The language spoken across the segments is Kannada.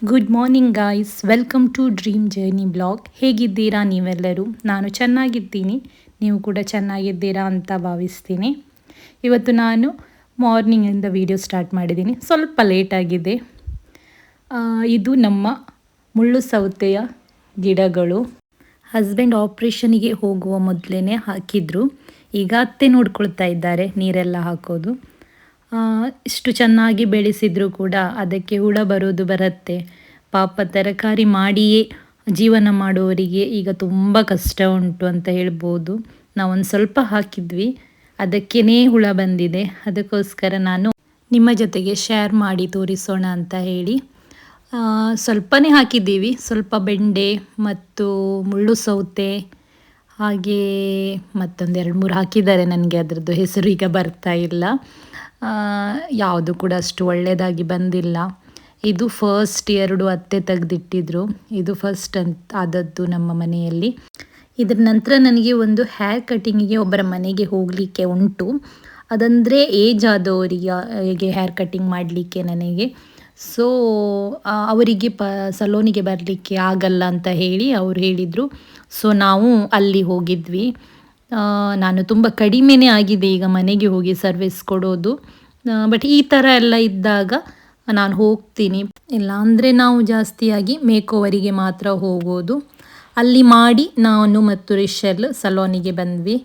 Good morning guys, welcome to dream journey blog. ಹೇಗಿದ್ದೀರಾ ನೀವೆಲ್ಲರೂ? ನಾನು ಚೆನ್ನಾಗಿದ್ದೀನಿ, ನೀವು ಕೂಡ ಚೆನ್ನಾಗಿದ್ದೀರಾ ಅಂತ ಭಾವಿಸ್ತೀನಿ. ಇವತ್ತು ನಾನು ಮಾರ್ನಿಂಗಿಂದ ವಿಡಿಯೋ ಸ್ಟಾರ್ಟ್ ಮಾಡಿದ್ದೀನಿ, ಸ್ವಲ್ಪ ಲೇಟಾಗಿದೆ. ಇದು ನಮ್ಮ ಮುಳ್ಳು ಸೌತೆಯ ಗಿಡಗಳು. ಹಸ್ಬೆಂಡ್ ಆಪ್ರೇಷನಿಗೆ ಹೋಗುವ ಮೊದಲೇ ಹಾಕಿದ್ರು. ಈಗ ಅತ್ತೆ ನೋಡ್ಕೊಳ್ತಾ ಇದ್ದಾರೆ ನೀರೆಲ್ಲ ಹಾಕೋದು. ಇಷ್ಟು ಚೆನ್ನಾಗಿ ಬೆಳೆಸಿದ್ರು ಕೂಡ ಅದಕ್ಕೆ ಹುಳ ಬರುತ್ತೆ. ಪಾಪ ತರಕಾರಿ ಮಾಡಿಯೇ ಜೀವನ ಮಾಡುವವರಿಗೆ ಈಗ ತುಂಬ ಕಷ್ಟ ಉಂಟು ಅಂತ ಹೇಳ್ಬೋದು. ನಾವೊಂದು ಸ್ವಲ್ಪ ಹಾಕಿದ್ವಿ, ಅದಕ್ಕೇ ಹುಳ ಬಂದಿದೆ. ಅದಕ್ಕೋಸ್ಕರ ನಾನು ನಿಮ್ಮ ಜೊತೆಗೆ ಶೇರ್ ಮಾಡಿ ತೋರಿಸೋಣ ಅಂತ ಹೇಳಿ ಸ್ವಲ್ಪನೇ ಹಾಕಿದ್ದೀವಿ. ಸ್ವಲ್ಪ ಬೆಂಡೆ ಮತ್ತು ಮುಳ್ಳು ಸೌತೆ, ಹಾಗೆ ಮತ್ತೊಂದು 2-3 ಹಾಕಿದ್ದಾರೆ. ನನಗೆ ಅದರದ್ದು ಹೆಸರು ಈಗ ಬರ್ತಾ ಇಲ್ಲ. ಯಾವುದು ಕೂಡ ಅಷ್ಟು ಒಳ್ಳೆಯದಾಗಿ ಬಂದಿಲ್ಲ. ಇದು ಫಸ್ಟ್ 2 ಅತ್ತೆ ತೆಗೆದಿಟ್ಟಿದ್ರು. ಇದು ಫಸ್ಟ್ ಆದದ್ದು ನಮ್ಮ ಮನೆಯಲ್ಲಿ. ಇದರ ನಂತರ ನನಗೆ ಒಂದು ಹೇರ್ ಕಟಿಂಗಿಗೆ ಒಬ್ಬರ ಮನೆಗೆ ಹೋಗಲಿಕ್ಕೆ ಉಂಟು. ಅದಂದರೆ ಏಜ್ ಆದವರಿಗೆ ಹೇರ್ ಕಟಿಂಗ್ ಮಾಡಲಿಕ್ಕೆ ನನಗೆ. ಸೊ ಅವರಿಗೆ ಸಲೂನಿಗೆ ಬರಲಿಕ್ಕೆ ಆಗಲ್ಲ ಅಂತ ಹೇಳಿ ಅವರು ಹೇಳಿದರು. ಸೊ ನಾವು ಅಲ್ಲಿ ಹೋಗಿದ್ವಿ. ನಾನು ತುಂಬ ಕಡಿಮೆನೇ ಆಗಿದೆ ಈಗ ಮನೆಗೆ ಹೋಗಿ ಸರ್ವಿಸ್ ಕೊಡೋದು. ಬಟ್ ಈ ಥರ ಎಲ್ಲ ಇದ್ದಾಗ ನಾನು ಹೋಗ್ತೀನಿ. ಇಲ್ಲ ಅಂದರೆ ನಾವು ಜಾಸ್ತಿಯಾಗಿ ಮೇಕೋವರಿಗೆ ಮಾತ್ರ ಹೋಗೋದು. ಅಲ್ಲಿ ಮಾಡಿ ನಾನು ಮತ್ತು ರಿಷಲ್ ಸಲೂನಿಗೆ ಬಂದ್ವಿ.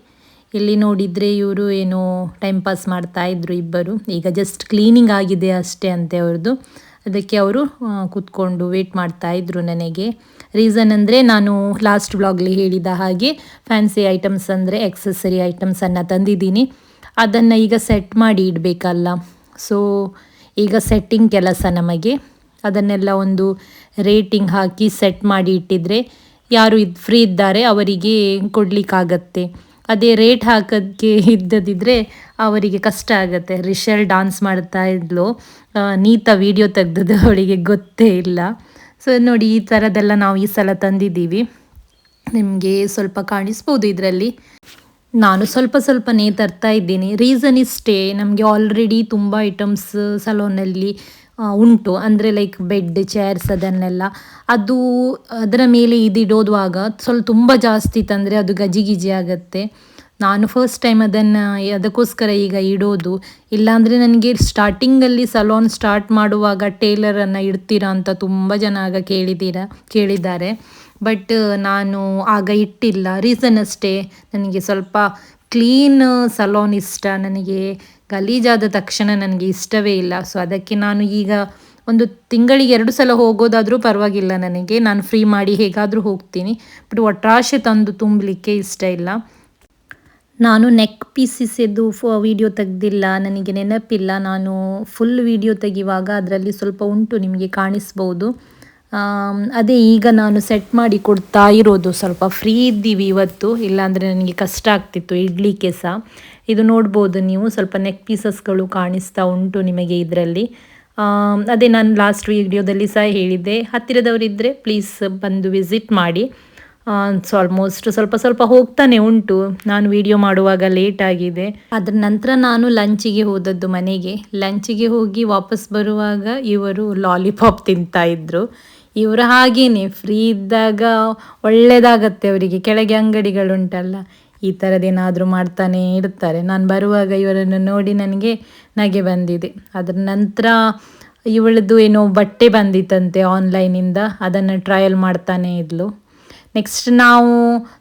ಇಲ್ಲಿ ನೋಡಿದರೆ ಇವರು ಏನೋ ಟೈಮ್ ಪಾಸ್ ಮಾಡ್ತಾಯಿದ್ರು ಇಬ್ಬರು. ಈಗ ಜಸ್ಟ್ ಕ್ಲೀನಿಂಗ್ ಆಗಿದೆ ಅಷ್ಟೇ ಅಂತೆ ಅವ್ರದ್ದು. ಅದಕ್ಕೆ ಅವರು ಕೂತ್ಕೊಂಡು ವೇಟ್ ಮಾಡ್ತಾಯಿದ್ರು ನನಗೆ. ರೀಸನ್ ಅಂದರೆ ನಾನು ಲಾಸ್ಟ್ ವ್ಲಾಗ್ಲಿ ಹೇಳಿದ ಹಾಗೆ ಫ್ಯಾನ್ಸಿ ಐಟಮ್ಸ್ ಅಂದರೆ ಎಕ್ಸೆಸರಿ ಐಟಮ್ಸನ್ನು ತಂದಿದ್ದೀನಿ. ಅದನ್ನು ಈಗ ಸೆಟ್ ಮಾಡಿ ಇಡಬೇಕಲ್ಲ. ಸೊ ಈಗ ಸೆಟ್ಟಿಂಗ್ ಕೆಲಸ ನಮಗೆ. ಅದನ್ನೆಲ್ಲ ಒಂದು ರೇಟಿಂಗ್ ಹಾಕಿ ಸೆಟ್ ಮಾಡಿ ಇಟ್ಟಿದ್ರೆ ಯಾರು ಫ್ರೀ ಇದ್ದಾರೆ ಅವರಿಗೆ ಕೊಡಲಿಕ್ಕಾಗತ್ತೆ. ಅದೇ ರೇಟ್ ಹಾಕೋದಕ್ಕೆ ಇದ್ದದಿದ್ದರೆ ಅವರಿಗೆ ಕಷ್ಟ ಆಗುತ್ತೆ. ರಿಷಲ್ ಡಾನ್ಸ್ ಮಾಡ್ತಾ ಇದ್ಲು, ನೀತಾ ವಿಡಿಯೋ ತೆಗೆದದ್ದು ಅವಳಿಗೆ ಗೊತ್ತೇ ಇಲ್ಲ. ಸೊ ನೋಡಿ, ಈ ಥರದ್ದೆಲ್ಲ ನಾವು ಈ ಸಲ ತಂದಿದ್ದೀವಿ. ನಿಮಗೆ ಸ್ವಲ್ಪ ಕಾಣಿಸ್ಬೋದು ಇದರಲ್ಲಿ. ನಾನು ಸ್ವಲ್ಪನೇ ತರ್ತಾ ಇದ್ದೀನಿ. ರೀಸನ್ ಇಷ್ಟೇ, ನಮಗೆ ಆಲ್ರೆಡಿ ತುಂಬ ಐಟಮ್ಸ್ ಸಲೂನಲ್ಲಿ ಉಂಟು. ಅಂದರೆ ಲೈಕ್ ಬೆಡ್, ಚೇರ್ಸ್ ಅದನ್ನೆಲ್ಲ ಅದರ ಮೇಲೆ ಇದಿಡೋದುವಾಗ ತುಂಬ ಜಾಸ್ತಿ ತಂದರೆ ಅದು ಗಜಿಗಿಜಿ ಆಗುತ್ತೆ. ನಾನು ಫಸ್ಟ್ ಟೈಮ್ ಅದಕ್ಕೋಸ್ಕರ ಈಗ ಇಡೋದು. ಇಲ್ಲಾಂದರೆ ನನಗೆ ಸ್ಟಾರ್ಟಿಂಗಲ್ಲಿ ಸಲೂನ್ ಸ್ಟಾರ್ಟ್ ಮಾಡುವಾಗ ಟೇಲರನ್ನು ಇಡ್ತೀರಾ ಅಂತ ತುಂಬ ಜನ ಆಗ ಕೇಳಿದ್ದಾರೆ. ಬಟ್ ನಾನು ಆಗ ಇಟ್ಟಿಲ್ಲ. ರೀಸನ್ ಅಷ್ಟೇ, ನನಗೆ ಸ್ವಲ್ಪ ಕ್ಲೀನ್ ಸಲೂನ್ ಇಷ್ಟ. ನನಗೆ ಗಲೀಜಾದ ತಕ್ಷಣ ನನಗೆ ಇಷ್ಟವೇ ಇಲ್ಲ. ಸೊ ಅದಕ್ಕೆ ನಾನು ಈಗ ಒಂದು ತಿಂಗಳಿಗೆ 2 ಸಲ ಹೋಗೋದಾದರೂ ಪರವಾಗಿಲ್ಲ ನನಗೆ. ನಾನು ಫ್ರೀ ಮಾಡಿ ಹೇಗಾದರೂ ಹೋಗ್ತೀನಿ. ಬಟ್ ಒಟ್ರಾಶೆ ತಂದು ತುಂಬಲಿಕ್ಕೆ ಇಷ್ಟ ಇಲ್ಲ. ನಾನು ನೆಕ್ ಪೀಸಿಸದು ವಿಡಿಯೋ ತೆಗೆದಿಲ್ಲ, ನನಗೆ ನೆನಪಿಲ್ಲ. ನಾನು ಫುಲ್ ವಿಡಿಯೋ ತೆಗೆಯುವಾಗ ಅದರಲ್ಲಿ ಸ್ವಲ್ಪ ಉಂಟು, ನಿಮಗೆ ಕಾಣಿಸ್ಬೋದು. ಅದೇ ಈಗ ನಾನು ಸೆಟ್ ಮಾಡಿ ಕೊಡ್ತಾ ಇರೋದು. ಸ್ವಲ್ಪ ಫ್ರೀ ಇದ್ದೀವಿ ಇವತ್ತು, ಇಲ್ಲಾಂದರೆ ನನಗೆ ಕಷ್ಟ ಆಗ್ತಿತ್ತು ಇಡಲಿಕ್ಕೆ ಸಹ. ಇದು ನೋಡ್ಬೋದು ನೀವು, ಸ್ವಲ್ಪ ನೆಕ್ ಪೀಸಸ್ಗಳು ಕಾಣಿಸ್ತಾ ಉಂಟು ನಿಮಗೆ ಇದರಲ್ಲಿ. ಅದೇ ನಾನು ಲಾಸ್ಟ್ ವಿಡಿಯೋದಲ್ಲಿ ಸಹ ಹೇಳಿದ್ದೆ, ಹತ್ತಿರದವರಿದ್ದರೆ ಪ್ಲೀಸ್ ಬಂದು ವಿಸಿಟ್ ಮಾಡಿ. ಆಲ್ಮೋಸ್ಟ್ ಸ್ವಲ್ಪ ಹೋಗ್ತಾನೆ ಉಂಟು. ನಾನು ವಿಡಿಯೋ ಮಾಡುವಾಗ ಲೇಟ್ ಆಗಿದೆ. ಅದರ ನಂತರ ನಾನು ಲಂಚಿಗೆ ಹೋದದ್ದು ಮನೆಗೆ. ಲಂಚಿಗೆ ಹೋಗಿ ವಾಪಸ್ ಬರುವಾಗ ಇವರು ಲಾಲಿಪಾಪ್ ತಿಂತಾ ಇದ್ರು. ಇವರು ಹಾಗೇನೆ ಫ್ರೀ ಇದ್ದಾಗ ಒಳ್ಳೆಯದಾಗತ್ತೆ ಅವರಿಗೆ. ಕೆಳಗೆ ಅಂಗಡಿಗಳುಂಟಲ್ಲ, ಈ ಥರದ್ದೇನಾದರೂ ಮಾಡ್ತಾನೆ ಇರ್ತಾರೆ. ನಾನು ಬರುವಾಗ ಇವರನ್ನು ನೋಡಿ ನನಗೆ ನಗೆ ಬಂದಿದೆ. ಅದರ ನಂತರ ಇವಳದು ಏನೋ ಬಟ್ಟೆ ಬಂದಿತ್ತಂತೆ ಆನ್ಲೈನಿಂದ, ಅದನ್ನು ಟ್ರಯಲ್ ಮಾಡ್ತಾನೆ ಇದ್ಲು. ನೆಕ್ಸ್ಟ್ ನಾವು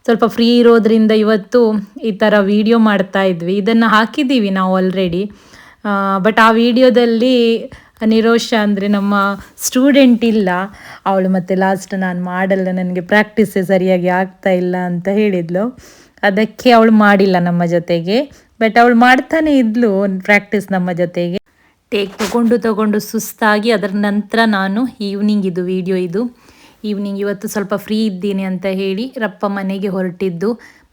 ಸ್ವಲ್ಪ ಫ್ರೀ ಇರೋದ್ರಿಂದ ಇವತ್ತು ಈ ಥರ ವಿಡಿಯೋ ಮಾಡ್ತಾ ಇದ್ವಿ. ಇದನ್ನು ಹಾಕಿದ್ದೀವಿ ನಾವು ಆಲ್ರೆಡಿ. ಬಟ್ ಆ ವಿಡಿಯೋದಲ್ಲಿ ನಿರೋಷ ಅಂದರೆ ನಮ್ಮ ಸ್ಟೂಡೆಂಟ್ ಇಲ್ಲ. ಅವಳು ಮತ್ತೆ ಲಾಸ್ಟ್ ನಾನು ಮಾಡಲ್ಲ, ನನಗೆ ಪ್ರಾಕ್ಟೀಸೇ ಸರಿಯಾಗಿ ಆಗ್ತಾ ಇಲ್ಲ ಅಂತ ಹೇಳಿದ್ಲು. ಅದಕ್ಕೆ ಅವಳು ಮಾಡಿಲ್ಲ ನಮ್ಮ ಜೊತೆಗೆ. ಬಟ್ ಅವಳು ಮಾಡ್ತಾನೆ ಇದ್ಲು ಪ್ರಾಕ್ಟೀಸ್ ನಮ್ಮ ಜೊತೆಗೆ. ಟೇಕ್ ತಗೊಂಡು ಸುಸ್ತಾಗಿ ಅದರ ನಂತರ ನಾನು ಈವ್ನಿಂಗ್ ವಿಡಿಯೋ ಇದು. ಈವ್ನಿಂಗ್ ಇವತ್ತು ಸ್ವಲ್ಪ ಫ್ರೀ ಇದ್ದೀನಿ ಅಂತ ಹೇಳಿ ರಪ್ಪ ಮನೆಗೆ ಹೊರಟಿದ್ದು.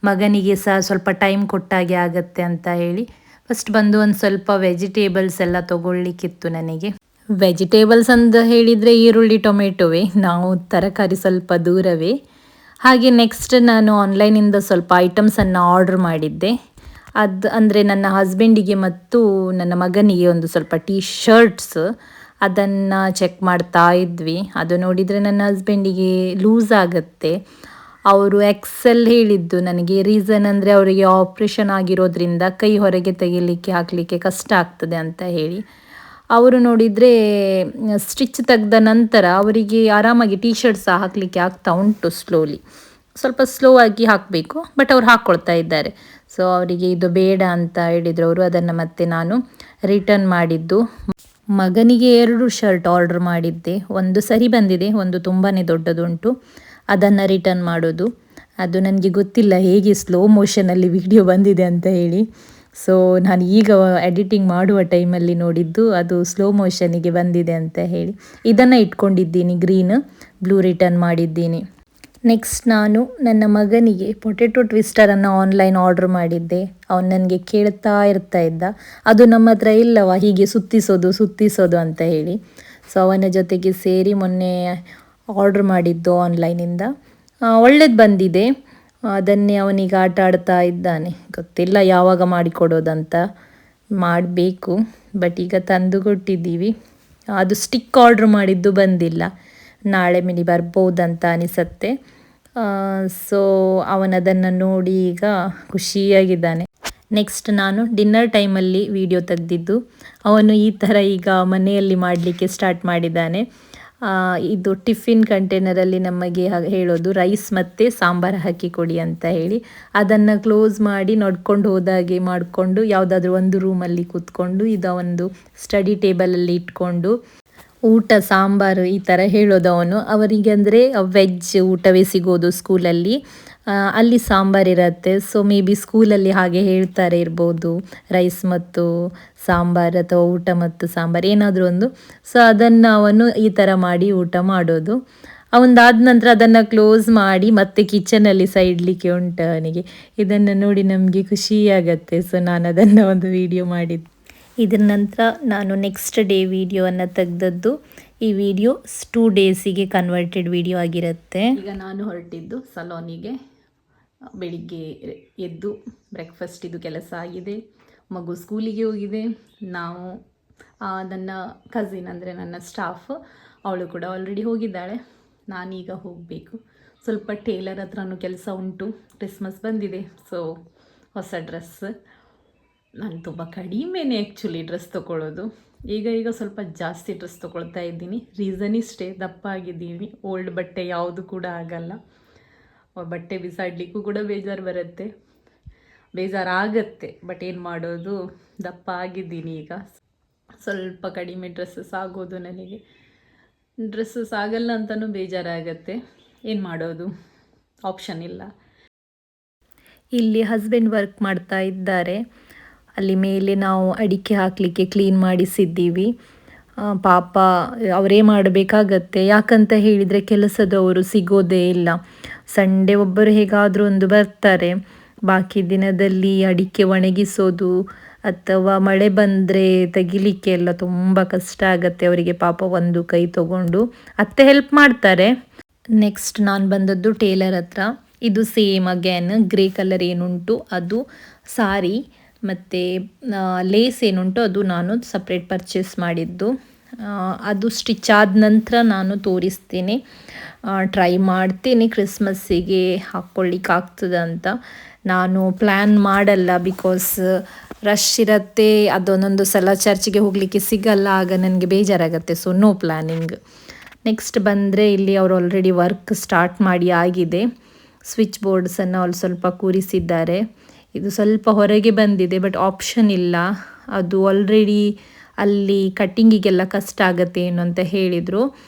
ಮಗನಿಗೆ ಸಹ ಸ್ವಲ್ಪ ಟೈಮ್ ಕೊಟ್ಟಾಗೆ ಆಗತ್ತೆ ಅಂತ ಹೇಳಿ ಫಸ್ಟ್ ಬಂದು ಒಂದು ಸ್ವಲ್ಪ ವೆಜಿಟೇಬಲ್ಸ್ ಎಲ್ಲ ತೊಗೊಳ್ಲಿಕ್ಕಿತ್ತು ನನಗೆ. ವೆಜಿಟೇಬಲ್ಸ್ ಅಂತ ಹೇಳಿದರೆ ಈರುಳ್ಳಿ, ಟೊಮೆಟೊವೇ. ನಾವು ತರಕಾರಿ ಸ್ವಲ್ಪ ದೂರವೇ. ಹಾಗೆ ನೆಕ್ಸ್ಟ್ ನಾನು ಆನ್ಲೈನಿಂದ ಸ್ವಲ್ಪ ಐಟಮ್ಸನ್ನು ಆರ್ಡ್ರ್ ಮಾಡಿದ್ದೆ. ಅದು ಅಂದರೆ ನನ್ನ ಹಸ್ಬೆಂಡಿಗೆ ಮತ್ತು ನನ್ನ ಮಗನಿಗೆ ಒಂದು ಸ್ವಲ್ಪ ಟೀ ಶರ್ಟ್ಸ್ ಅದನ್ನು ಚೆಕ್ ಮಾಡ್ತಾ ಇದ್ವಿ. ಅದು ನೋಡಿದರೆ ನನ್ನ ಹಸ್ಬೆಂಡಿಗೆ ಲೂಸ್ ಆಗುತ್ತೆ. ಅವರು ಎಕ್ಸೆಲ್ ಹೇಳಿದ್ದು ನನಗೆ. ರೀಸನ್ ಅಂದರೆ ಅವರಿಗೆ ಆಪ್ರೇಷನ್ ಆಗಿರೋದ್ರಿಂದ ಕೈ ಹೊರಗೆ ತೆಗಿಲಿಕ್ಕೆ ಹಾಕಲಿಕ್ಕೆ ಕಷ್ಟ ಆಗ್ತದೆ ಅಂತ ಹೇಳಿ. ಅವರು ನೋಡಿದರೆ ಸ್ಟಿಚ್ ತೆಗೆದ ನಂತರ ಅವರಿಗೆ ಆರಾಮಾಗಿ ಟೀ ಶರ್ಟ್ ಸಹ ಹಾಕಲಿಕ್ಕೆ ಆಗ್ತಾ ಉಂಟು ಸ್ಲೋಲಿ. ಸ್ವಲ್ಪ ಸ್ಲೋ ಆಗಿ ಹಾಕಬೇಕು, ಬಟ್ ಅವ್ರು ಹಾಕ್ಕೊಳ್ತಾ ಇದ್ದಾರೆ. ಸೊ ಅವರಿಗೆ ಇದು ಬೇಡ ಅಂತ ಹೇಳಿದರು ಅವರು. ಅದನ್ನು ಮತ್ತೆ ನಾನು ರಿಟರ್ನ್ ಮಾಡಿದ್ದು. ಮಗನಿಗೆ 2 ಶರ್ಟ್ ಆರ್ಡ್ರ್ ಮಾಡಿದ್ದೆ. ಒಂದು ಸರಿ ಬಂದಿದೆ, ಒಂದು ತುಂಬಾ ದೊಡ್ಡದುಂಟು. ಅದನ್ನು ರಿಟರ್ನ್ ಮಾಡೋದು. ಅದು ನನಗೆ ಗೊತ್ತಿಲ್ಲ ಹೇಗೆ ಸ್ಲೋ ಮೋಷನಲ್ಲಿ ವಿಡಿಯೋ ಬಂದಿದೆ ಅಂತ ಹೇಳಿ. ಸೊ ನಾನು ಈಗ ಎಡಿಟಿಂಗ್ ಮಾಡುವ ಟೈಮಲ್ಲಿ ನೋಡಿದ್ದು ಅದು ಸ್ಲೋ ಮೋಷನಿಗೆ ಬಂದಿದೆ ಅಂತ ಹೇಳಿ. ಇದನ್ನು ಇಟ್ಕೊಂಡಿದ್ದೀನಿ, ಗ್ರೀನ್, ಬ್ಲೂ ರಿಟರ್ನ್ ಮಾಡಿದ್ದೀನಿ. ನೆಕ್ಸ್ಟ್ ನಾನು ನನ್ನ ಮಗನಿಗೆ ಪೊಟೆಟೊ ಟ್ವಿಸ್ಟರನ್ನು ಆನ್ಲೈನ್ ಆರ್ಡ್ರ್ ಮಾಡಿದ್ದೆ. ಅವನು ನನಗೆ ಕೇಳ್ತಾ ಇದ್ದ, ಅದು ನಮ್ಮ ಹತ್ರ ಇಲ್ಲವ, ಹೀಗೆ ಸುತ್ತಿಸೋದು ಅಂತ ಹೇಳಿ. ಸೊ ಅವನ ಜೊತೆಗೆ ಸೇರಿ ಮೊನ್ನೆ ಆರ್ಡ್ರ್ ಮಾಡಿದ್ದು ಆನ್ಲೈನಿಂದ. ಒಳ್ಳೇದು ಬಂದಿದೆ. ಅದನ್ನೇ ಅವನಿಗೆ ಆಟ ಆಡ್ತಾ ಇದ್ದಾನೆ. ಗೊತ್ತಿಲ್ಲ ಯಾವಾಗ ಮಾಡಿಕೊಡೋದಂತ, ಮಾಡಬೇಕು. ಬಟ್ ಈಗ ತಂದು ಕೊಟ್ಟಿದ್ದೀವಿ. ಅದು ಸ್ಟಿಕ್ ಆರ್ಡ್ರ್ ಮಾಡಿದ್ದು ಬಂದಿಲ್ಲ, ನಾಳೆ ಮಿನಿ ಬರ್ಬೋದಂತ ಅನಿಸತ್ತೆ. ಸೊ ಅವನದನ್ನು ನೋಡಿ ಈಗ ಖುಷಿಯಾಗಿದ್ದಾನೆ. ನೆಕ್ಸ್ಟ್ ನಾನು ಡಿನ್ನರ್ ಟೈಮಲ್ಲಿ ವಿಡಿಯೋ ತೆಗೆದಿದ್ದು. ಅವನು ಈ ಥರ ಈಗ ಮನೆಯಲ್ಲಿ ಮಾಡಲಿಕ್ಕೆ ಸ್ಟಾರ್ಟ್ ಮಾಡಿದ್ದಾನೆ. ಇದು ಟಿಫಿನ್ ಕಂಟೈನರಲ್ಲಿ ನಮಗೆ ಹೇಳೋದು ರೈಸ್ ಮತ್ತು ಸಾಂಬಾರು ಹಾಕಿ ಕೊಡಿ ಅಂತ ಹೇಳಿ. ಅದನ್ನು ಕ್ಲೋಸ್ ಮಾಡಿ ನಡ್ಕೊಂಡು ಹೋದಾಗೆ ಮಾಡಿಕೊಂಡು ಯಾವುದಾದ್ರೂ ಒಂದು ರೂಮಲ್ಲಿ ಕೂತ್ಕೊಂಡು ಇದು ಒಂದು ಸ್ಟಡಿ ಟೇಬಲಲ್ಲಿ ಇಟ್ಕೊಂಡು ಊಟ ಸಾಂಬಾರು ಈ ಥರ ಹೇಳೋದು ಅವನು. ಅವರಿಗೆ ಅಂದರೆ ವೆಜ್ ಊಟವೇ ಸಿಗೋದು ಸ್ಕೂಲಲ್ಲಿ, ಅಲ್ಲಿ ಸಾಂಬಾರು ಇರುತ್ತೆ. ಸೊ ಮೇ ಬಿ ಸ್ಕೂಲಲ್ಲಿ ಹಾಗೆ ಹೇಳ್ತಾರೆ ಇರ್ಬೋದು, ರೈಸ್ ಮತ್ತು ಸಾಂಬಾರು ಅಥವಾ ಊಟ ಮತ್ತು ಸಾಂಬಾರು ಏನಾದರೂ ಒಂದು. ಸೊ ಅದನ್ನು ಅವನು ಈ ಥರ ಮಾಡಿ ಊಟ ಮಾಡೋದು. ಅವನದಾದ ನಂತರ ಅದನ್ನು ಕ್ಲೋಸ್ ಮಾಡಿ ಮತ್ತೆ ಕಿಚನಲ್ಲಿ ಸಹ ಇಡಲಿಕ್ಕೆ ಉಂಟು ಅವನಿಗೆ. ಇದನ್ನು ನೋಡಿ ನಮಗೆ ಖುಷಿಯಾಗತ್ತೆ. ಸೊ ನಾನು ಅದನ್ನು ಒಂದು ವಿಡಿಯೋ ಮಾಡಿದ್ದೆ. ಇದರ ನಂತರ ನಾನು ನೆಕ್ಸ್ಟ್ ಡೇ ವಿಡಿಯೋವನ್ನು ತೆಗೆದದ್ದು. ಈ ವಿಡಿಯೋ 2 ಡೇಸಿಗೆ ಕನ್ವರ್ಟೆಡ್ ವಿಡಿಯೋ ಆಗಿರುತ್ತೆ. ಈಗ ನಾನು ಹೊರಟಿದ್ದು ಸಲೋನಿಗೆ. ಬೆಳಿಗ್ಗೆ ಎದ್ದು ಬ್ರೇಕ್ಫಾಸ್ಟ್ ಇದು ಕೆಲಸ ಆಗಿದೆ, ಮಗು ಸ್ಕೂಲಿಗೆ ಹೋಗಿದೆ. ನಾವು ನನ್ನ ಕಸಿನ್ ಅಂದರೆ ನನ್ನ ಸ್ಟಾಫ್, ಅವಳು ಕೂಡ ಆಲ್ರೆಡಿ ಹೋಗಿದ್ದಾಳೆ. ನಾನೀಗ ಹೋಗಬೇಕು. ಸ್ವಲ್ಪ ಟೇಲರ್ ಹತ್ರನೂ ಕೆಲಸ ಉಂಟು. ಕ್ರಿಸ್ಮಸ್ ಬಂದಿದೆ, ಸೊ ಹೊಸ ಡ್ರೆಸ್. ನಾನು ತುಂಬ ಕಡಿಮೆನೇ ಆ್ಯಕ್ಚುಲಿ ಡ್ರೆಸ್ ತೊಗೊಳ್ಳೋದು. ಈಗ ಸ್ವಲ್ಪ ಜಾಸ್ತಿ ಡ್ರೆಸ್ ತೊಗೊಳ್ತಾ ಇದ್ದೀನಿ. ರೀಸನ್ ಇಷ್ಟೇ, ದಪ್ಪ ಆಗಿದ್ದೀನಿ. ಓಲ್ಡ್ ಬಟ್ಟೆ ಯಾವುದು ಕೂಡ ಆಗಲ್ಲ. ಬಟ್ಟೆ ಬಿಸಾಡಲಿಕ್ಕೂ ಕೂಡ ಬೇಜಾರಾಗತ್ತೆ. ಬಟ್ ಏನು ಮಾಡೋದು, ದಪ್ಪ ಆಗಿದ್ದೀನಿ. ಈಗ ಸ್ವಲ್ಪ ಕಡಿಮೆ ಡ್ರೆಸ್ಸಸ್ ಆಗೋದು ನನಗೆ. ಡ್ರೆಸ್ಸಸ್ ಆಗಲ್ಲ ಅಂತಲೂ ಬೇಜಾರಾಗತ್ತೆ. ಏನು ಮಾಡೋದು, ಆಪ್ಷನ್ ಇಲ್ಲ. ಇಲ್ಲಿ ಹಸ್ಬೆಂಡ್ ವರ್ಕ್ ಮಾಡ್ತಾ ಇದ್ದಾರೆ. ಅಲ್ಲಿ ಮೇಲೆ ನಾವು ಅಡಿಕೆ ಹಾಕಲಿಕ್ಕೆ ಕ್ಲೀನ್ ಮಾಡಿಸಿದ್ದೀವಿ. ಪಾಪ ಅವರೇ ಮಾಡಬೇಕಾಗತ್ತೆ. ಯಾಕಂತ ಹೇಳಿದರೆ ಕೆಲಸದವರು ಸಿಗೋದೇ ಇಲ್ಲ. ಸಂಡೇ ಒಬ್ಬರು ಹೇಗಾದರೂ ಒಂದು ಬರ್ತಾರೆ. ಬಾಕಿ ದಿನದಲ್ಲಿ ಅಡಿಕೆ ಒಣಗಿಸೋದು ಅಥವಾ ಮಳೆ ಬಂದರೆ ತೆಗಿಲಿಕ್ಕೆ ಎಲ್ಲ ತುಂಬ ಕಷ್ಟ ಆಗುತ್ತೆ ಅವರಿಗೆ. ಪಾಪ ಒಂದು ಕೈ ತಗೊಂಡು ಅತ್ತೆ ಹೆಲ್ಪ್ ಮಾಡ್ತಾರೆ. ನೆಕ್ಸ್ಟ್ ನಾನು ಬಂದದ್ದು ಟೇಲರ್ ಹತ್ರ. ಇದು ಸೇಮ್ ಅಗೇನ್ ಗ್ರೇ ಕಲರ್ ಏನುಂಟು ಅದು ಸಾರಿ ಮತ್ತು ಲೇಸ್ ಏನುಂಟು ಅದು ನಾನು ಸಪ್ರೇಟ್ ಪರ್ಚೇಸ್ ಮಾಡಿದ್ದು. ಅದು ಸ್ಟಿಚ್ ಆದ ನಂತರ ನಾನು ತೋರಿಸ್ತೀನಿ, ಟ್ರೈ ಮಾಡ್ತೀನಿ ಕ್ರಿಸ್ಮಸ್ಸಿಗೆ ಹಾಕ್ಕೊಳ್ಳಿಕ್ಕೆ ಆಗ್ತದೆ ಅಂತ. ನಾನು ಪ್ಲ್ಯಾನ್ ಮಾಡಲ್ಲ, ಬಿಕಾಸ್ ರಶ್ ಇರುತ್ತೆ. ಅದೊಂದೊಂದು ಸಲ ಚರ್ಚಿಗೆ ಹೋಗಲಿಕ್ಕೆ ಸಿಗಲ್ಲ, ಆಗ ನನಗೆ ಬೇಜಾರಾಗುತ್ತೆ. So no planning. ನೆಕ್ಸ್ಟ್ ಬಂದರೆ ಇಲ್ಲಿ ಅವರು ಆಲ್ರೆಡಿ ವರ್ಕ್ ಸ್ಟಾರ್ಟ್ ಮಾಡಿ ಆಗಿದೆ. ಸ್ವಿಚ್ ಬೋರ್ಡ್ಸನ್ನು ಅಲ್ಲಿ ಸ್ವಲ್ಪ ಕೂರಿಸಿದ್ದಾರೆ. ಇದು ಸ್ವಲ್ಪ ಹೊರಗೆ ಬಂದಿದೆ, ಬಟ್ ಆಪ್ಷನ್ ಇಲ್ಲ. ಅದು ಆಲ್ರೆಡಿ ಅಲ್ಲಿ ಕಟ್ಟಿಂಗಿಗೆಲ್ಲ ಕಷ್ಟ ಆಗುತ್ತೆ ಏನು ಅಂತ ಹೇಳಿದರು.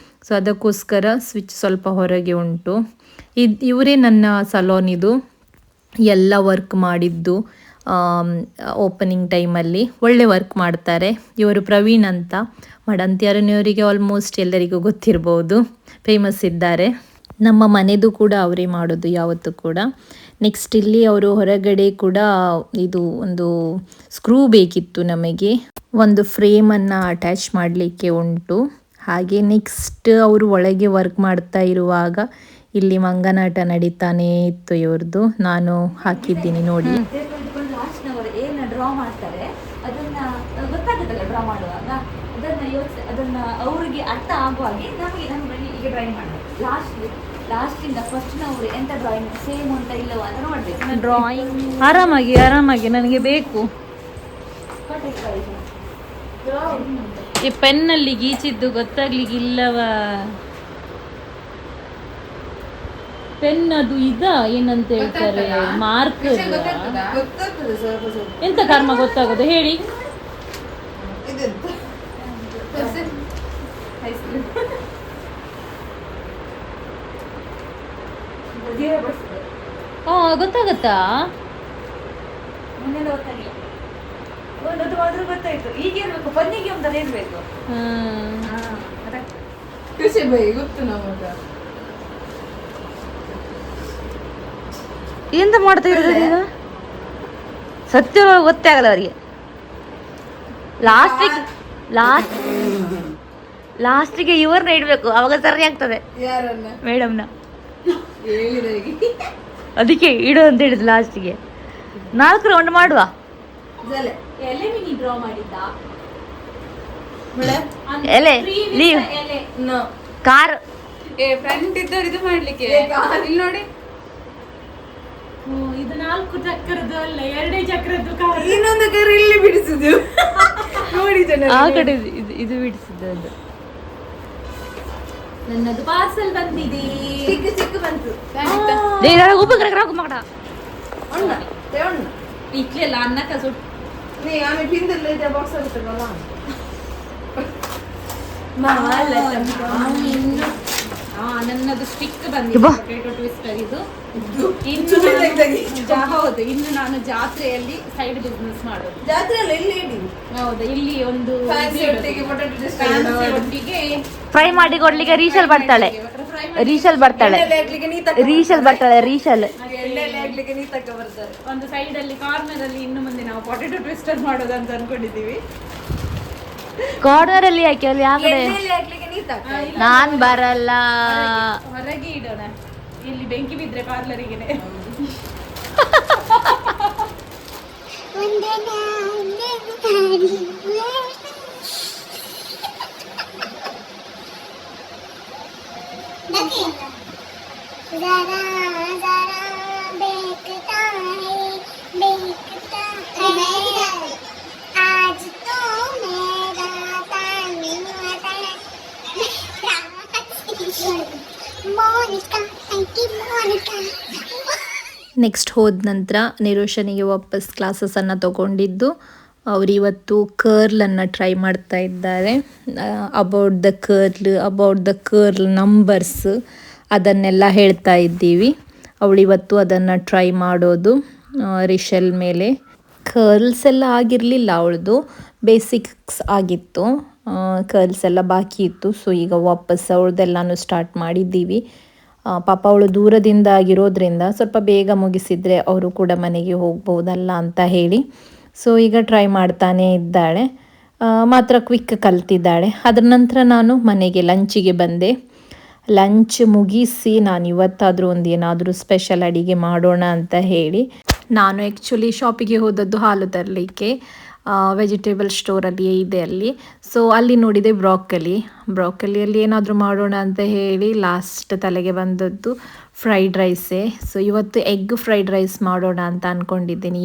ಸೊ ಅದಕ್ಕೋಸ್ಕರ ಸ್ವಿಚ್ ಸ್ವಲ್ಪ ಹೊರಗೆ ಉಂಟು. ಇವರೇ ನನ್ನ ಸಲೋನಿದು ಎಲ್ಲ ವರ್ಕ್ ಮಾಡಿದ್ದು. ಓಪನಿಂಗ್ ಟೈಮಲ್ಲಿ ಒಳ್ಳೆ ವರ್ಕ್ ಮಾಡ್ತಾರೆ. ಇವರು ಪ್ರವೀಣ್ ಅಂತ, ಮಡಂತ್ಯಾರನಿಯವರಿಗೆ ಆಲ್ಮೋಸ್ಟ್ ಎಲ್ಲರಿಗೂ ಗೊತ್ತಿರ್ಬೋದು, ಫೇಮಸ್ ಇದ್ದಾರೆ. ನಮ್ಮ ಮನೆದು ಕೂಡ ಅವರೇ ಮಾಡೋದು ಯಾವತ್ತೂ ಕೂಡ. ನೆಕ್ಸ್ಟ್ ಇಲ್ಲಿ ಅವರು ಹೊರಗಡೆ ಕೂಡ ಇದು ಒಂದು ಸ್ಕ್ರೂ ಬೇಕಿತ್ತು ನಮಗೆ, ಒಂದು ಫ್ರೇಮನ್ನು ಅಟ್ಯಾಚ್ ಮಾಡಲಿಕ್ಕೆ ಉಂಟು. ಹಾಗೆ ನೆಕ್ಸ್ಟ್ ಅವರು ಒಳಗೆ ವರ್ಕ್ ಮಾಡ್ತಾ ಇರುವಾಗ ಇಲ್ಲಿ ಮಂಗನಾಟ ನಡೀತಾನೇ ಇತ್ತು ಇವ್ರದ್ದು. ನಾನು ಹಾಕಿದ್ದೀನಿ ನೋಡಿ. ಡ್ರಾ ಮಾಡ್ತಾರೆ, ಅದನ್ನ ಗೊತ್ತಾಗುತ್ತಲ್ಲ ಡ್ರಾ ಮಾಡುವಾಗ, ಅದನ್ನ ಅರ್ಥ ಆಗುವ ಹಾಗೆ ನಮಗೆ ಈಗ ಡ್ರಾಯಿಂಗ್ ಮಾಡಬೇಕು. ಲಾಸ್ಟಿಂದ ಫಸ್ಟ್ ನಾವು ಎಂತ ಡ್ರಾಯಿಂಗ್ ಸೇಮ್ ಅಂತ ಇಲ್ಲವ ಅಂತ ನೋಡ್ಬೇಕು. ಡ್ರಾಯಿಂಗ್ ಆರಾಮಾಗಿ ನನಗೆ ಬೇಕು. ಈ ಪೆನ್ನಲ್ಲಿ ಗೀಚಿದ್ದು ಗೊತ್ತಾಗ್ಲಿಕ್ಕೆ ಇಲ್ಲವ. ಪೆನ್ ಅದು ಏನಂತ ಹೇಳ್ತಾರೆ, ಮಾರ್ಕರ್. ಎಂತ ಕರ್ಮ ಗೊತ್ತಾಗೋದು ಹೇಳಿ. ಗೊತ್ತಾಗತ್ತಾ? ಮುಂದೆ ಗೊತ್ತಾಗಿಲ್ಲ, ಗೊತ್ತಾಯ್ತು. ಈಗ ಇರ್ಬೇಕು ಬನ್ನಿಗೆ ಒಂದರ ಇರ್ಬೇಕು. ಗೊತ್ತು ನಮಗ ಎಂತ ಮಾಡ್ತಾ ಇರೋದು ಈಗ? ಸತ್ಯ ಗೊತ್ತೇ ಆಗಲ್ಲ ಅವರಿಗೆ. ಲಾಸ್ಟಿಗೆ ಇವ್ರನ್ನ ಇಡ್ಬೇಕು, ಅವಾಗ ಸರಿ ಆಗ್ತದೆ. ಮೇಡಮ್ನ ಅದಕ್ಕೆ ಇಡು ಅಂತ ಹೇಳಿದ್ರು ಲಾಸ್ಟಿಗೆ. 4 ರೌಂಡ್ ಮಾಡುವ. ಡ್ರಾ ಮಾಡಿದ್ದ ಎಲೆ ಲೀವ್ ಕಾರ್ ಫ್ರಂಟ್ ಇದ್ದವ್ರು ಇದು ಮಾಡ್ಲಿಕ್ಕೆ ಇಲ್ಲಿ ನೋಡಿ. ಇದು 4 ಚಕ್ರದ್ದು ಅಲ್ಲ, 2 ಚಕ್ರದ್ದು ಕಾರ್. ಇನ್ನೊಂದು ಕಾರ್ ಇಲ್ಲಿ ಬಿಡಿಸುದು ನೋಡಿ ಆ ಕಡೆ ಇದು ಬಿಡಿಸಿದ್ದು. ಅದು ನನ್ನದು ಪಾರ್ಸಲ್ ಬಂದಿದೆ. ಚಿಕ್ಕ ಬಂತು. ಇಕ್ಲೆಲ್ಲ ಅನ್ನಕ್ಕ ಸುಟ್ಟು ನನ್ನದು ಸ್ಟಿಕ್ ಬಂದಿದೆ, ಪೊಟೇಟೊ ಟ್ವಿಸ್ಟರ್. ಇದು ಹೌದು, ಇನ್ನು ನಾನು ಜಾತ್ರೆಯಲ್ಲಿ ಸೈಡ್ ಬಿಸ್ನೆಸ್ ಮಾಡೋದು. ಹೌದು, ಇಲ್ಲಿ ಒಂದು ಒಟ್ಟಿಗೆ ಫ್ರೈ ಮಾಡಿ ಕೊಡ್ಲಿಕ್ಕೆ ರೀಶಲ್ ಬರ್ತಾಳೆ. ಒಂದು ಸೈಡ್ ಅಲ್ಲಿ ಕಾರ್ನರ್ ಅಲ್ಲಿ ಇನ್ನು ಮುಂದೆ ನಾವು ಪೊಟೇಟೊ ಟ್ವಿಸ್ಟರ್ ಮಾಡೋದು ಅಂತ ಅನ್ಕೊಂಡಿದೀವಿ. ಕಾರ್ನರ್ ಅಲ್ಲಿ ಯಾಕೆ? ಅಲ್ಲಿ ಯಾವ ಕಡೆ? ನಾನ್ ಬರಲ್ಲ. ಹೊರಗೆ ಇಡೋಣ, ಇಲ್ಲಿ ಬೆಂಕಿ ಬಿದ್ರೆ ಪಾರ್ಲರಿಗೆನೆ. ನೆಕ್ಸ್ಟ್ ಹೋದ ನಂತರ ನಿರೋಷನಿಗೆ ವಾಪಸ್ ಕ್ಲಾಸಸನ್ನು ತಗೊಂಡಿದ್ದು. ಅವರು ಇವತ್ತು ಕರ್ಲನ್ನು ಟ್ರೈ ಮಾಡ್ತಾ ಇದ್ದಾರೆ. ಅಬೌಟ್ ದ ಕರ್ಲ್ ನಂಬರ್ಸ್ ಅದನ್ನೆಲ್ಲ ಹೇಳ್ತಾ ಇದ್ದೀವಿ. ಅವಳು ಇವತ್ತು ಅದನ್ನು ಟ್ರೈ ಮಾಡೋದು ರಿಶಲ್ ಮೇಲೆ. ಕರ್ಲ್ಸ್ ಎಲ್ಲ ಆಗಿರಲಿಲ್ಲ, ಅವಳದು ಬೇಸಿಕ್ಸ್ ಆಗಿತ್ತು, ಕರ್ಲ್ಸ್ ಎಲ್ಲ ಬಾಕಿ ಇತ್ತು. ಸೊ ಈಗ ವಾಪಸ್ ಅವಳದೆಲ್ಲನೂ ಸ್ಟಾರ್ಟ್ ಮಾಡಿದ್ದೀವಿ. ಪಾಪ ಅವಳು ದೂರದಿಂದ ಆಗಿರೋದ್ರಿಂದ ಸ್ವಲ್ಪ ಬೇಗ ಮುಗಿಸಿದರೆ ಅವರು ಕೂಡ ಮನೆಗೆ ಹೋಗ್ಬೋದಲ್ಲ ಅಂತ ಹೇಳಿ. ಸೊ ಈಗ ಟ್ರೈ ಮಾಡ್ತಾನೇ ಇದ್ದಾಳೆ, ಮಾತ್ರ ಕ್ವಿಕ್ ಕಲ್ತಿದ್ದಾಳೆ. ಅದರ ನಂತರ ನಾನು ಮನೆಗೆ ಲಂಚಿಗೆ ಬಂದೆ. ಲಂಚ್ ಮುಗಿಸಿ ನಾನು ಇವತ್ತಾದರೂ ಏನಾದರೂ ಸ್ಪೆಷಲ್ ಅಡಿಗೆ ಮಾಡೋಣ ಅಂತ ಹೇಳಿ ನಾನು ಆ್ಯಕ್ಚುಲಿ ಶಾಪಿಗೆ ಹೋದದ್ದು ಹಾಲು ತರಲಿಕ್ಕೆ. ವೆಜಿಟೇಬಲ್ ಸ್ಟೋರಲ್ಲಿ ಇದೆ ಅಲ್ಲಿ. ಸೊ ಅಲ್ಲಿ ನೋಡಿದೆ ಬ್ರಾಕಲಿಯಲ್ಲಿ ಏನಾದರೂ ಮಾಡೋಣ ಅಂತ ಹೇಳಿ ಲಾಸ್ಟ್ ತಲೆಗೆ ಬಂದದ್ದು ಫ್ರೈಡ್ ರೈಸೇ. ಸೊ ಇವತ್ತು ಎಗ್ ಫ್ರೈಡ್ ರೈಸ್ ಮಾಡೋಣ ಅಂತ ಅಂದ್ಕೊಂಡಿದ್ದೀನಿ.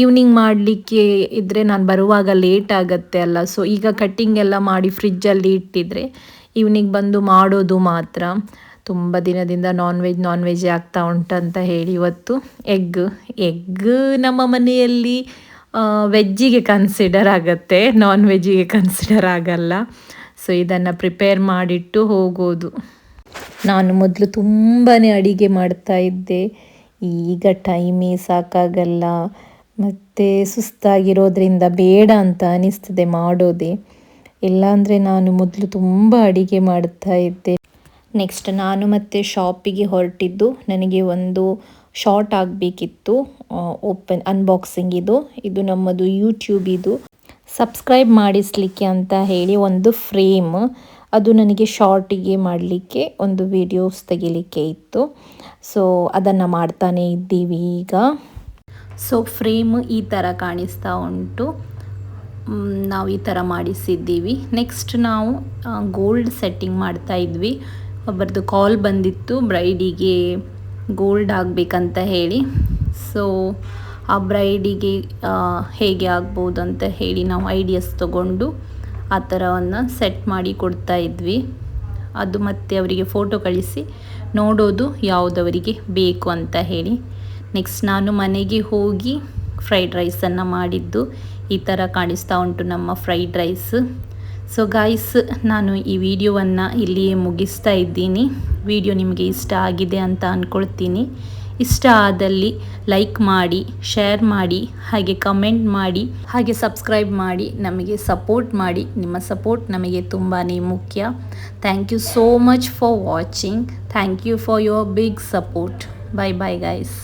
ಈವ್ನಿಂಗ್ ಮಾಡಲಿಕ್ಕೆ ಇದ್ದರೆ ನಾನು ಬರುವಾಗ ಲೇಟ್ ಆಗುತ್ತೆ ಅಲ್ಲ. ಸೊ ಈಗ ಕಟ್ಟಿಂಗ್ ಎಲ್ಲ ಮಾಡಿ ಫ್ರಿಜ್ಜಲ್ಲಿ ಇಟ್ಟಿದ್ರೆ ಈವ್ನಿಂಗ್ ಬಂದು ಮಾಡೋದು ಮಾತ್ರ. ತುಂಬ ದಿನದಿಂದ ನಾನ್ ವೆಜ್ ಆಗ್ತಾ ಉಂಟಂತ ಹೇಳಿ ಇವತ್ತು ಎಗ್ ನಮ್ಮ ಮನೆಯಲ್ಲಿ ವೆಜ್ಜಿಗೆ ಕನ್ಸಿಡರ್ ಆಗುತ್ತೆ, ನಾನ್ ವೆಜ್ಜಿಗೆ ಕನ್ಸಿಡರ್ ಆಗಲ್ಲ. ಸೊ ಇದನ್ನು ಪ್ರಿಪೇರ್ ಮಾಡಿಟ್ಟು ಹೋಗೋದು. ನಾನು ಮೊದಲು ತುಂಬಾ ಅಡಿಗೆ ಮಾಡ್ತಾಯಿದ್ದೆ, ಈಗ ಟೈಮೇ ಸಾಕಾಗಲ್ಲ ಮತ್ತು ಸುಸ್ತಾಗಿರೋದ್ರಿಂದ ಬೇಡ ಅಂತ ಅನಿಸ್ತದೆ ಮಾಡೋದೇ. ಇಲ್ಲಾಂದರೆ ನಾನು ಮೊದಲು ತುಂಬ ಅಡಿಗೆ ಮಾಡ್ತಾಯಿದ್ದೆ. ನೆಕ್ಸ್ಟ್ ನಾನು ಮತ್ತೆ ಶಾಪಿಗೆ ಹೊರಟಿದ್ದು, ನನಗೆ ಒಂದು ಶಾರ್ಟ್ ಆಗಬೇಕಿತ್ತು, ಅನ್ಬಾಕ್ಸಿಂಗ್. ಇದು ನಮ್ಮದು ಯೂಟ್ಯೂಬಿದು ಸಬ್ಸ್ಕ್ರೈಬ್ ಮಾಡಿಸಲಿಕ್ಕೆ ಅಂತ ಹೇಳಿ ಒಂದು ಫ್ರೇಮ್, ಅದು ನನಗೆ ಶಾರ್ಟಿಗೆ ಮಾಡಲಿಕ್ಕೆ ಒಂದು ವಿಡಿಯೋಸ್ ತೆಗಿಲಿಕ್ಕೆ ಇತ್ತು. ಸೊ ಅದನ್ನು ಮಾಡ್ತಾನೇ ಇದ್ದೀವಿ ಈಗ. ಸೊ ಫ್ರೇಮ್ ಈ ಥರ ಕಾಣಿಸ್ತಾ ಉಂಟು. ನಾವು ಈ ಥರ ಮಾಡಿಸಿದ್ದೀವಿ. ನೆಕ್ಸ್ಟ್ ನಾವು ಗೋಲ್ಡ್ ಸೆಟ್ಟಿಂಗ್ ಮಾಡ್ತಾಯಿದ್ವಿ. ಒಬ್ಬರದ್ದು ಕಾಲ್ ಬಂದಿತ್ತು ಬ್ರೈಡಿಗೆ ಗೋಲ್ಡ್ ಆಗಬೇಕಂತ ಹೇಳಿ. ಸೊ ಆ ಬ್ರೈಡಿಗೆ ಹೇಗೆ ಆಗ್ಬೋದು ಅಂತ ಹೇಳಿ ನಾವು ಐಡಿಯಾಸ್ ತೊಗೊಂಡು ಆ ಥರವನ್ನು ಸೆಟ್ ಮಾಡಿ ಕೊಡ್ತಾ ಇದ್ವಿ. ಅದು ಮತ್ತೆ ಅವರಿಗೆ ಫೋಟೋ ಕಳಿಸಿ ನೋಡೋದು ಯಾವುದವರಿಗೆ ಬೇಕು ಅಂತ ಹೇಳಿ. ನೆಕ್ಸ್ಟ್ ನಾನು ಮನೆಗೆ ಹೋಗಿ ಫ್ರೈಡ್ ರೈಸನ್ನು ಮಾಡಿದ್ದು. ಈ ಥರ ಕಾಣಿಸ್ತಾ ಉಂಟು ನಮ್ಮ ಫ್ರೈಡ್ ರೈಸ್. ಸೊ ಗಾಯ್ಸ್, ನಾನು ಈ ವಿಡಿಯೋವನ್ನು ಇಲ್ಲಿಯೇ ಮುಗಿಸ್ತಾ ಇದ್ದೀನಿ. ವಿಡಿಯೋ ನಿಮಗೆ ಇಷ್ಟ ಆಗಿದೆ ಅಂತ ಅಂದ್ಕೊಳ್ತೀನಿ. ಇಷ್ಟ ಆದಲ್ಲಿ ಲೈಕ್ ಮಾಡಿ, ಶೇರ್ ಮಾಡಿ, ಹಾಗೆ ಕಮೆಂಟ್ ಮಾಡಿ, ಹಾಗೆ ಸಬ್ಸ್ಕ್ರೈಬ್ ಮಾಡಿ ನಮಗೆ ಸಪೋರ್ಟ್ ಮಾಡಿ. ನಿಮ್ಮ ಸಪೋರ್ಟ್ ನಮಗೆ ತುಂಬಾ ಮುಖ್ಯ. Thank you so much for watching. Thank you for your big support. Bye bye guys.